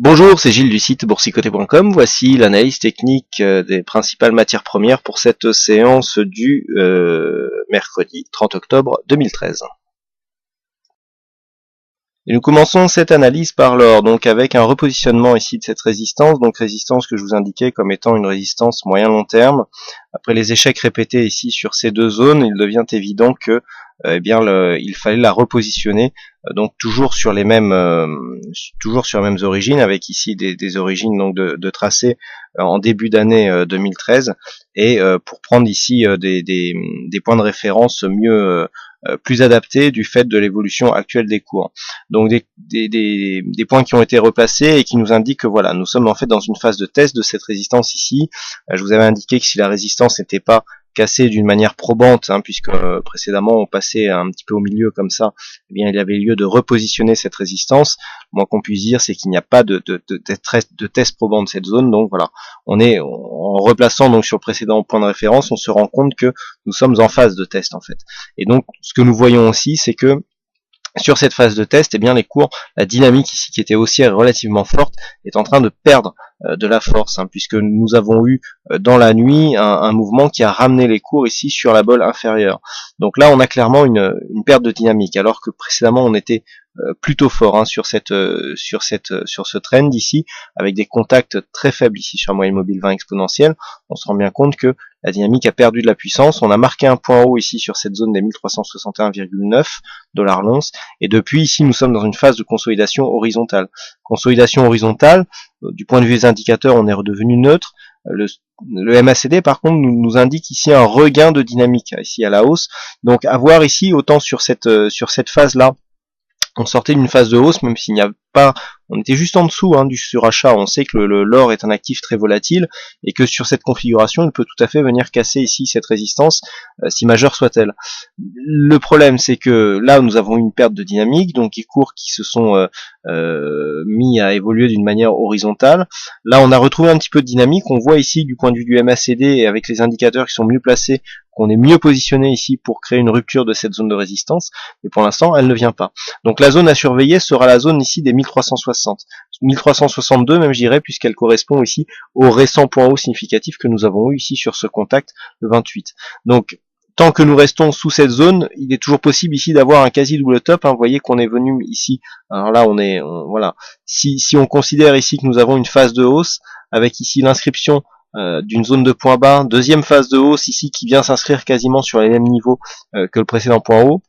Bonjour, c'est Gilles du site boursicoté.com. Voici l'analyse technique des principales matières premières pour cette séance du mercredi 30 octobre 2013. Et nous commençons cette analyse par l'or, donc avec un repositionnement ici de cette résistance, donc résistance que je vous indiquais comme étant une résistance moyen-long terme. Après les échecs répétés ici sur ces deux zones, il devient évident que il fallait la repositionner, donc toujours sur les mêmes origines, avec ici des origines donc de tracé en début d'année 2013, et pour prendre ici des points de référence mieux plus adaptés du fait de l'évolution actuelle des cours. Donc des points qui ont été repassés et qui nous indiquent que voilà, nous sommes en fait dans une phase de test de cette résistance ici. Je vous avais indiqué que si la résistance n'était pas cassée d'une manière probante, puisque précédemment on passait un petit peu au milieu comme ça, eh bien il y avait lieu de repositionner cette résistance. Moins qu'on puisse dire, c'est qu'il n'y a pas de test probant de cette zone. Donc voilà, en replaçant donc sur le précédent point de référence, on se rend compte que nous sommes en phase de test en fait. Et donc ce que nous voyons aussi, c'est que sur cette phase de test, eh bien les cours, la dynamique ici qui était haussière relativement forte, est en train de perdre de la force, puisque nous avons eu dans la nuit un mouvement qui a ramené les cours ici sur la bolle inférieure. Donc là, on a clairement une perte de dynamique, alors que précédemment on était plutôt fort sur ce trend ici, avec des contacts très faibles ici sur la moyenne mobile 20 exponentielle. On se rend bien compte que la dynamique a perdu de la puissance. On a marqué un point haut ici sur cette zone des 1361,9 $ l'once, et depuis ici nous sommes dans une phase de consolidation horizontale. Consolidation horizontale, du point de vue des indicateurs, on est redevenu neutre. Le MACD par contre nous indique ici un regain de dynamique ici à la hausse. Donc à voir ici, autant sur cette phase là, on sortait d'une phase de hausse, même s'il n'y a pas, on était juste en dessous du surachat. On sait que l'or est un actif très volatile et que sur cette configuration, il peut tout à fait venir casser ici cette résistance, si majeure soit-elle. Le problème, c'est que là, nous avons une perte de dynamique, donc les cours qui se sont mis à évoluer d'une manière horizontale. Là, on a retrouvé un petit peu de dynamique. On voit ici, du point de vue du MACD et avec les indicateurs qui sont mieux placés, qu'on est mieux positionné ici pour créer une rupture de cette zone de résistance, mais pour l'instant, elle ne vient pas. Donc la zone à surveiller sera la zone ici des 1360. 1362 même, je dirais, puisqu'elle correspond ici au récent point haut significatif que nous avons eu ici sur ce contact de 28. Donc, tant que nous restons sous cette zone, il est toujours possible ici d'avoir un quasi double top. Vous voyez qu'on est venu ici. Alors là, voilà. Si on considère ici que nous avons une phase de hausse, avec ici l'inscription d'une zone de point bas, deuxième phase de hausse ici qui vient s'inscrire quasiment sur les mêmes niveaux que le précédent point haut.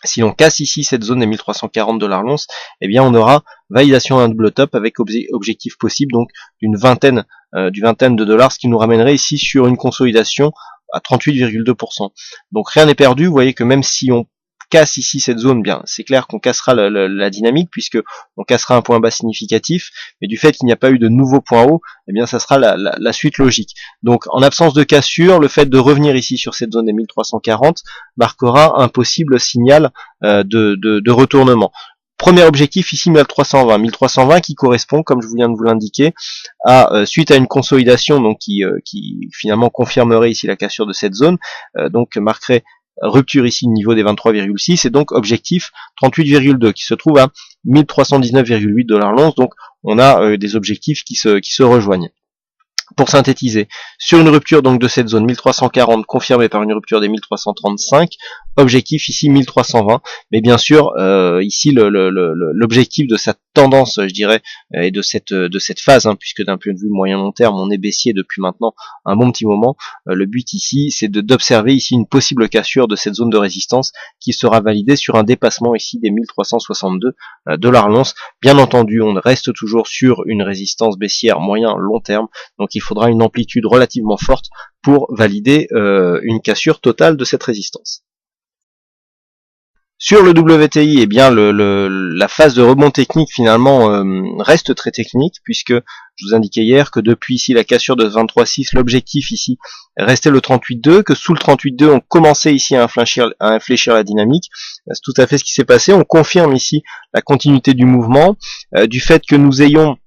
Si l'on casse ici cette zone des 1340 $ l'once, eh bien on aura validation d'un double top avec objectif possible donc d'une vingtaine de dollars, ce qui nous ramènerait ici sur une consolidation à 38,2%. Donc rien n'est perdu. Vous voyez que même si on casse ici cette zone, bien c'est clair qu'on cassera la dynamique, puisque on cassera un point bas significatif, mais du fait qu'il n'y a pas eu de nouveau point haut, eh bien ça sera la suite logique. Donc en absence de cassure, le fait de revenir ici sur cette zone des 1340 marquera un possible signal de retournement. Premier objectif ici 1320 qui correspond, comme je viens de vous l'indiquer, suite à une consolidation donc qui finalement confirmerait ici la cassure de cette zone, donc marquerait rupture ici au niveau des 23,6 et donc objectif 38,2 qui se trouve à 1319,8 $ l'once. Donc on a des objectifs qui se rejoignent. Pour synthétiser, sur une rupture donc de cette zone 1340 confirmée par une rupture des 1335, objectif ici 1320, mais bien sûr ici l'objectif de sa tendance, je dirais, et de cette phase, puisque d'un point de vue moyen long terme on est baissier depuis maintenant un bon petit moment, le but ici c'est d'observer ici une possible cassure de cette zone de résistance qui sera validée sur un dépassement ici des 1362 $ l'once. Bien entendu, on reste toujours sur une résistance baissière moyen long terme, donc il faudra une amplitude relativement forte pour valider une cassure totale de cette résistance. Sur le WTI, eh bien la phase de rebond technique finalement reste très technique, puisque je vous indiquais hier que depuis ici la cassure de 23,6, l'objectif ici restait le 38,2, que sous le 38,2 on commençait ici à infléchir la dynamique. C'est tout à fait ce qui s'est passé. On confirme ici la continuité du mouvement, du fait que nous ayons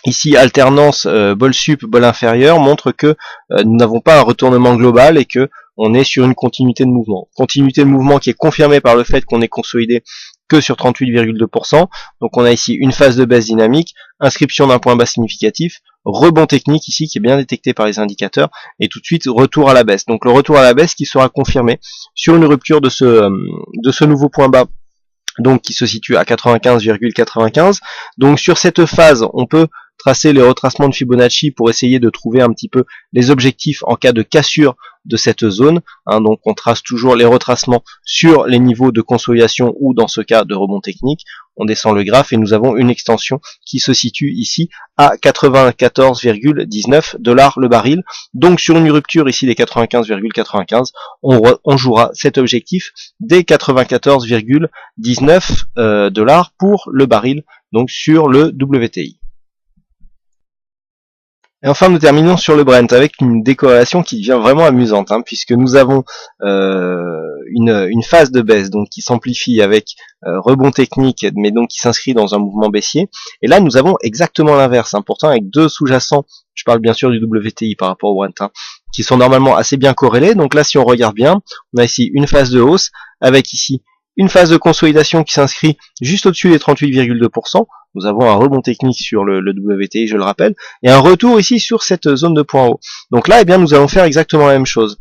ici alternance bol sup, bol inférieur, montre que nous n'avons pas un retournement global et que on est sur une continuité de mouvement. Continuité de mouvement qui est confirmée par le fait qu'on est consolidé que sur 38,2%. Donc on a ici une phase de baisse dynamique, inscription d'un point bas significatif, rebond technique ici qui est bien détecté par les indicateurs, et tout de suite retour à la baisse. Donc le retour à la baisse qui sera confirmé sur une rupture de ce nouveau point bas, donc qui se situe à 95,95. Donc sur cette phase, on peut tracer les retracements de Fibonacci pour essayer de trouver un petit peu les objectifs en cas de cassure de cette zone. Donc on trace toujours les retracements sur les niveaux de consolidation ou dans ce cas de rebond technique. On descend le graphe et nous avons une extension qui se situe ici à 94,19 $ le baril. Donc sur une rupture ici des 95,95, on jouera cet objectif des 94,19 $ pour le baril, donc sur le WTI. Et enfin, nous terminons sur le Brent avec une décorrélation qui devient vraiment amusante, puisque nous avons une phase de baisse donc qui s'amplifie avec rebond technique, mais donc qui s'inscrit dans un mouvement baissier. Et là, nous avons exactement l'inverse, pourtant avec deux sous-jacents. Je parle bien sûr du WTI par rapport au Brent, qui sont normalement assez bien corrélés. Donc là, si on regarde bien, on a ici une phase de hausse avec ici une phase de consolidation qui s'inscrit juste au-dessus des 38,2%. Nous avons un rebond technique sur le WTI, je le rappelle, et un retour ici sur cette zone de point haut. Donc là, eh bien, nous allons faire exactement la même chose.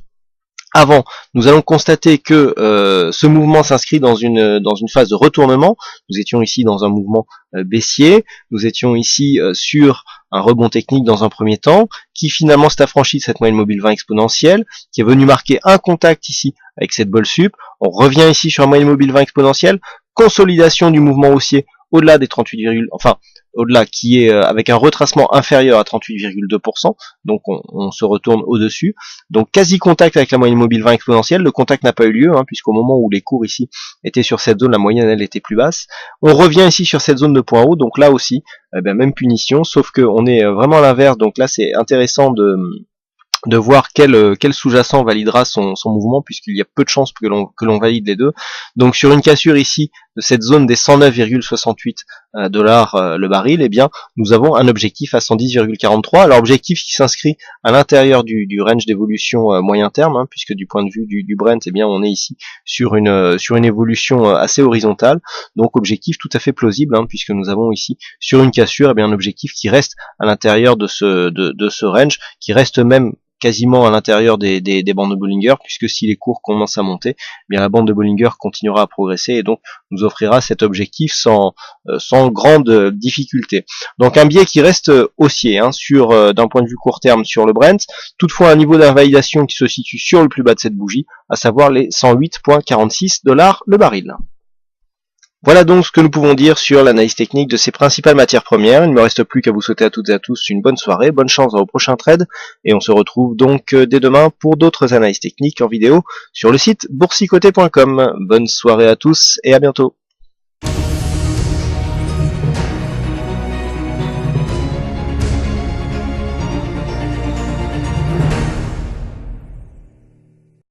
Avant, nous allons constater que ce mouvement s'inscrit dans une phase de retournement. Nous étions ici dans un mouvement baissier, nous étions ici sur un rebond technique dans un premier temps, qui finalement s'est affranchi de cette moyenne mobile 20 exponentielle, qui est venu marquer un contact ici avec cette bolle sup. On revient ici sur la moyenne mobile 20 exponentielle, consolidation du mouvement haussier au-delà des 38, au-delà, qui est avec un retracement inférieur à 38,2%, donc on se retourne au-dessus, donc quasi contact avec la moyenne mobile 20 exponentielle. Le contact n'a pas eu lieu, puisqu'au moment où les cours ici étaient sur cette zone, la moyenne elle était plus basse. On revient ici sur cette zone de point haut, donc là aussi, même punition, sauf qu'on est vraiment à l'inverse, donc là c'est intéressant de voir quel sous-jacent validera son mouvement, puisqu'il y a peu de chances que l'on valide les deux. Donc sur une cassure ici de cette zone des 109,68 $ le baril, eh bien nous avons un objectif à 110,43. Alors objectif qui s'inscrit à l'intérieur du range d'évolution moyen terme, puisque du point de vue du Brent, eh bien on est ici sur une évolution assez horizontale. Donc objectif tout à fait plausible, puisque nous avons ici sur une cassure, eh bien un objectif qui reste à l'intérieur de ce range, qui reste même quasiment à l'intérieur des bandes de Bollinger, puisque si les cours commencent à monter, eh bien la bande de Bollinger continuera à progresser et donc nous offrira cet objectif sans grande difficulté. Donc un biais qui reste haussier d'un point de vue court terme sur le Brent, toutefois un niveau d'invalidation qui se situe sur le plus bas de cette bougie, à savoir les 108,46 $ le baril. Voilà donc ce que nous pouvons dire sur l'analyse technique de ces principales matières premières. Il ne me reste plus qu'à vous souhaiter à toutes et à tous une bonne soirée, bonne chance dans vos prochains trades, et on se retrouve donc dès demain pour d'autres analyses techniques en vidéo sur le site boursicoté.com. Bonne soirée à tous et à bientôt.